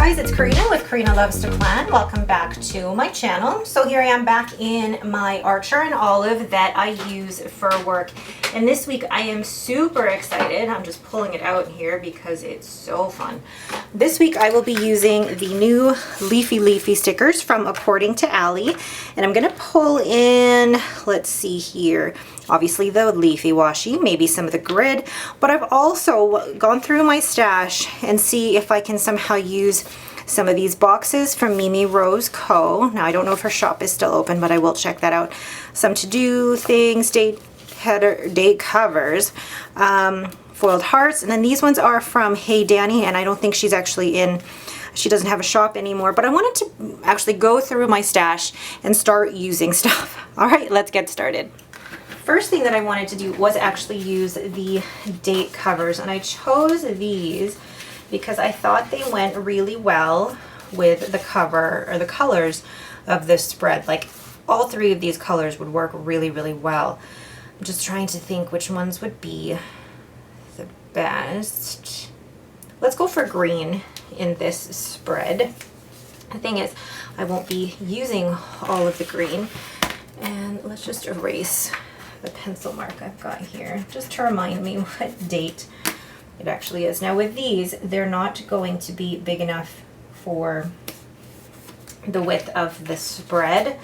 guys, it's Karina with Karina Loves to Plan. Welcome back to my channel. So here I am back in my Archer and Olive that I use for work. And this week I am super excited. I'm just pulling it out here because it's so fun. This week I will be using the new Leafy stickers from AccordingToAli. And I'm going to pull in, let's see here, obviously the Leafy washi, maybe some of the grid, but I've also gone through my stash and see if I can somehow use some of these boxes from Mimi Rose Co. Now I don't know if her shop is still open, but I will check that out. Some to-do things, date header, date covers, foiled hearts, and then these ones are from Hey Danny, and I don't think she's actually in, she doesn't have a shop anymore, but I wanted to actually go through my stash and start using stuff. All right, let's get started. First thing that I wanted to do was actually use the date covers, and I chose these because I thought they went really well with the cover or the colors of this spread. Like all three of these colors would work really, really well. I'm just trying to think which ones would be the best. Let's go for green in this spread. The thing is, I won't be using all of the green, and let's just erase the pencil mark I've got here just to remind me what date it actually is. Now with these, they're not going to be big enough for the width of the spread.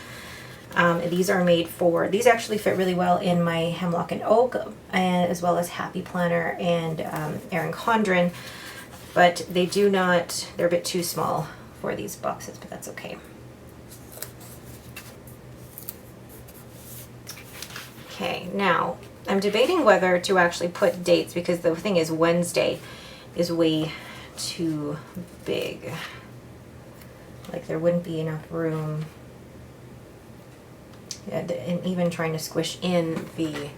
These are made for, these actually fit really well in my Hemlock and Oak, and as well as Happy Planner and Erin Condren, but they do not, they're a bit too small for these boxes, but that's okay. Okay, now I'm debating whether to actually put dates, because the thing is Wednesday is way too big. Like there wouldn't be enough room. Yeah, and even trying to squish in the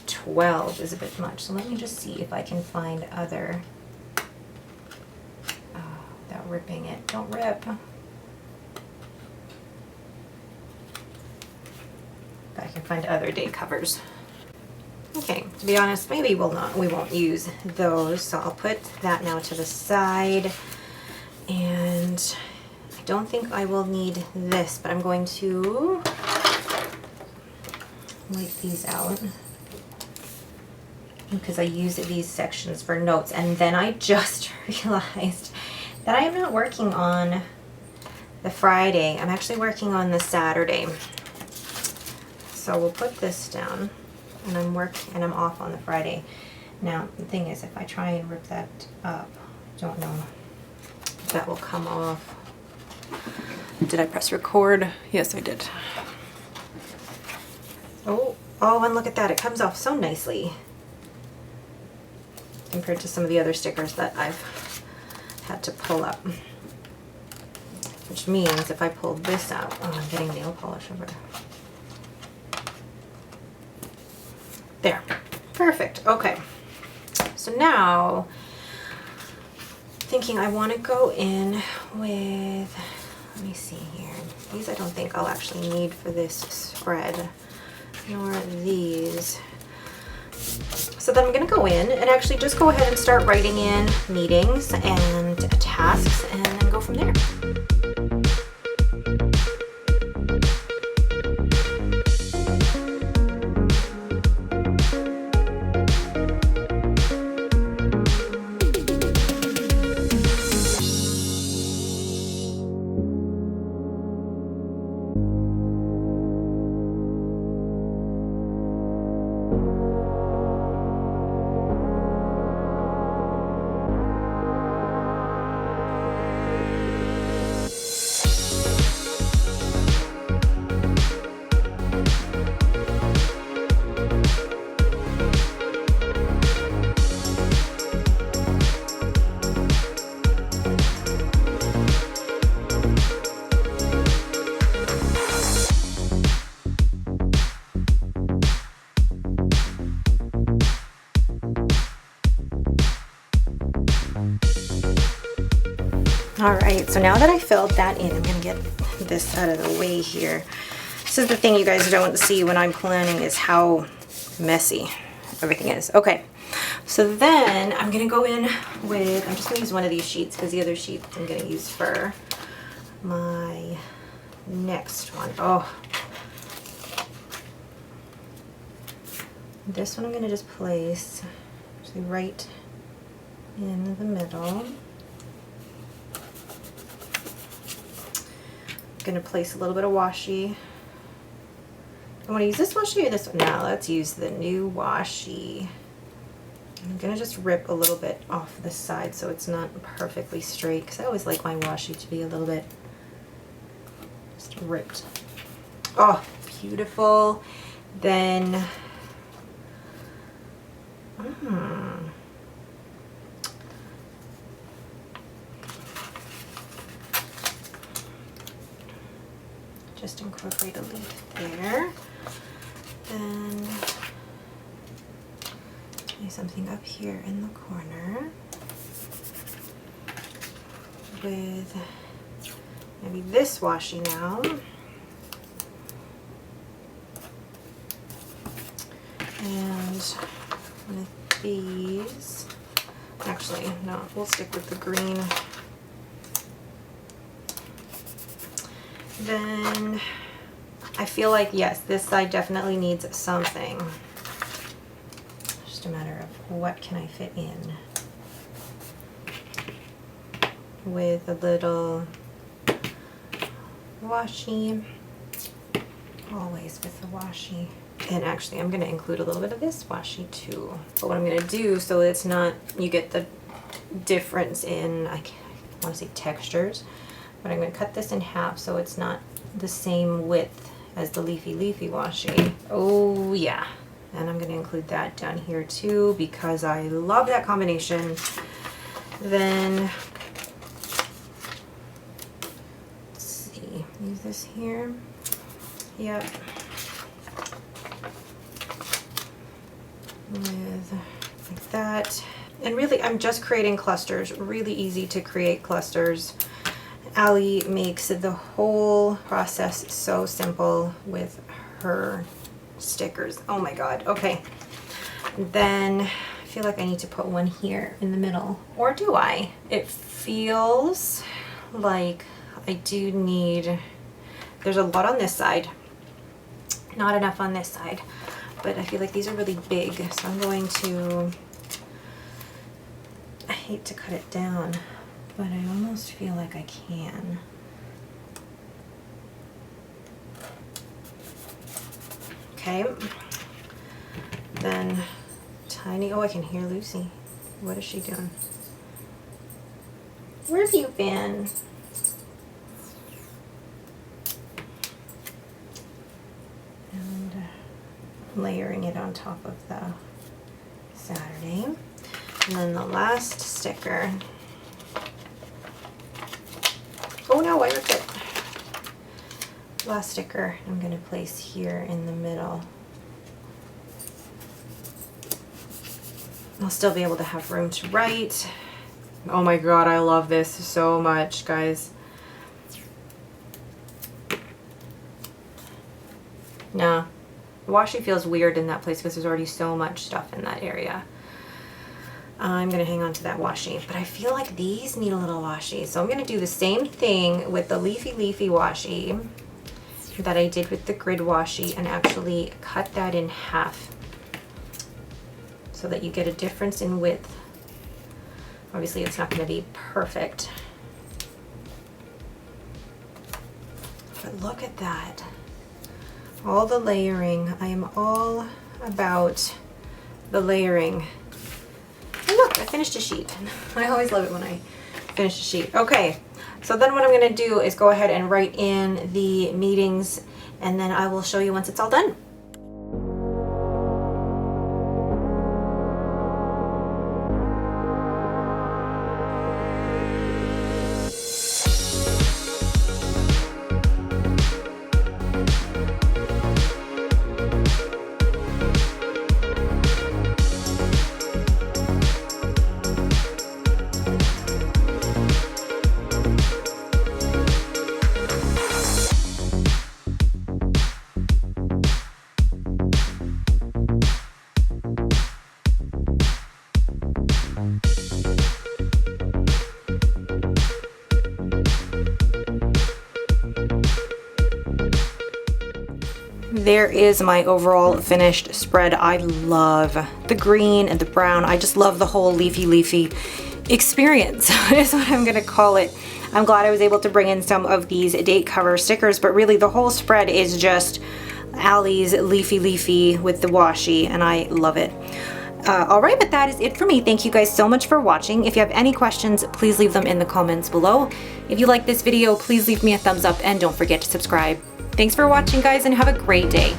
12 is a bit much. So let me just see if I can find other, without ripping it. Don't rip. I can find other date covers. Okay, to be honest, maybe we won't use those, so I'll put that now to the side. And I don't think I will need this, but I'm going to wipe these out because I use these sections for notes. And then I just realized that I am not working on the Friday. I'm actually working on the Saturday. So we'll put this down, and I'm off on the Friday. Now the thing is, if I try and rip that up, I don't know if that will come off. Did I press record? Yes, I did. Oh, and look at that, it comes off so nicely compared to some of the other stickers that I've had to pull up. Which means if I pull this out, oh, I'm getting nail polish over there. There, perfect. Okay, so now thinking I want to go in with, let me see here, these I don't think I'll actually need for this spread, nor these. So then I'm going to go in and actually just go ahead and start writing in meetings and tasks and then go from there. All right, so now that I filled that in, I'm gonna get this out of the way here. This is the thing you guys don't see when I'm planning, is how messy everything is. Okay, So then I'm gonna go in with, I'm just gonna use one of these sheets because the other sheet I'm gonna use for my next one. Oh, this one I'm gonna just place actually right in the middle. I'm gonna place a little bit of washi. I want to use this washi or this one? No, let's use the new washi. I'm gonna just rip a little bit off the side so it's not perfectly straight, because I always like my washi to be a little bit just ripped. Oh, beautiful. Then just incorporate a leaf there. Then do something up here in the corner with maybe this washi now. And one of these. Actually, no, we'll stick with the green. Then I feel like, yes, this side definitely needs something. Just a matter of what can I fit in with a little washi. Always with the washi. And actually I'm going to include a little bit of this washi too. But what I'm going to do, so it's not, you get the difference in, I want to say textures, but I'm going to cut this in half so it's not the same width as the Leafy washi. Oh yeah. And I'm going to include that down here too because I love that combination. Then, let's see, use this here. Yep. With like that. And really I'm just creating clusters. Really easy to create clusters. Ali makes the whole process so simple with her stickers. Oh my god. Okay. Then I feel like I need to put one here in the middle. Or do I? It feels like I do need, there's a lot on this side. Not enough on this side. But I feel like these are really big, so I'm going to, I hate to cut it down, but I almost feel like I can. Okay, then tiny, oh I can hear Lucy. What is she doing? Where have you been? Layering it on top of the Saturday. And then the last sticker. Oh no, I ripped it. Last sticker I'm going to place here in the middle. I'll still be able to have room to write. Oh my god, I love this so much, guys. Nah. Washi feels weird in that place because there's already so much stuff in that area. I'm going to hang on to that washi, but I feel like these need a little washi. So I'm going to do the same thing with the Leafy washi that I did with the grid washi and actually cut that in half so that you get a difference in width. Obviously it's not going to be perfect, but look at that. All the layering. I am all about the layering. And look, I finished a sheet. I always love it when I finish a sheet. Okay, so then what I'm going to do is go ahead and write in the meetings, and then I will show you once it's all done. There is my overall finished spread. I love the green and the brown. I just love the whole leafy experience is what I'm gonna call it. I'm glad I was able to bring in some of these date cover stickers, but really the whole spread is just Ali's leafy with the washi, and I love it. All right, but that is it for me. Thank you guys so much for watching. If you have any questions, please leave them in the comments below. If you like this video, please leave me a thumbs up and don't forget to subscribe. Thanks for watching, guys, and have a great day.